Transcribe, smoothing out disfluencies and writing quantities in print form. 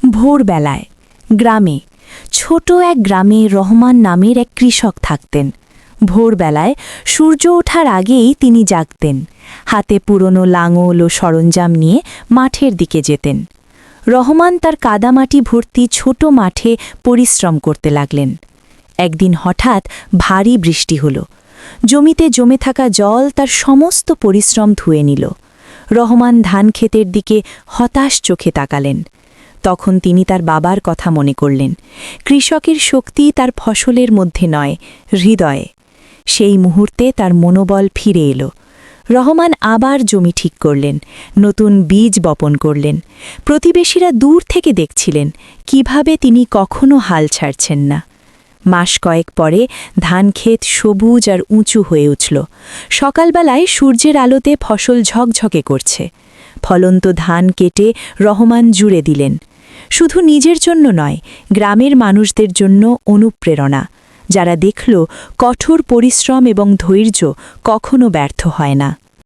ভোরবেলায় গ্রামে ছোট এক গ্রামে রহমান নামের এক কৃষক থাকতেন। ভোরবেলায় সূর্য ওঠার আগেই তিনি জাগতেন, হাতে পুরনো লাঙল ও সরঞ্জাম নিয়ে মাঠের দিকে যেতেন। রহমান তার কাদামাটি ভর্তি ছোট মাঠে পরিশ্রম করতে লাগলেন। একদিন হঠাৎ ভারী বৃষ্টি হল। জমিতে জমে থাকা জল তার সমস্ত পরিশ্রম ধুয়ে নিল। রহমান ধানক্ষেতের দিকে হতাশ চোখে তাকালেন। তখন তিনি তার বাবার কথা মনে করলেন। কৃষকের শক্তি তার ফসলের মধ্যে নয়, হৃদয়ে। সেই মুহূর্তে তার মনোবল ফিরে এলো। রহমান আবার জমি ঠিক করলেন, নতুন বীজ বপন করলেন। প্রতিবেশীরা দূর থেকে দেখছিলেন কিভাবে তিনি কখনো হাল ছাড়ছেন না। মাস কয়েক পরে ধানক্ষেত সবুজ আর উঁচু হয়ে উঠল। সকালবেলায় সূর্যের আলোতে ফসল ঝকঝকে করছে। ফলন্ত ধান কেটে রহমান জুড়ে দিলেন। শুধু নিজের জন্য নয়, গ্রামের মানুষদের জন্য অনুপ্রেরণা, যারা দেখল কঠোর পরিশ্রম এবং ধৈর্য কখনো ব্যর্থ হয় না।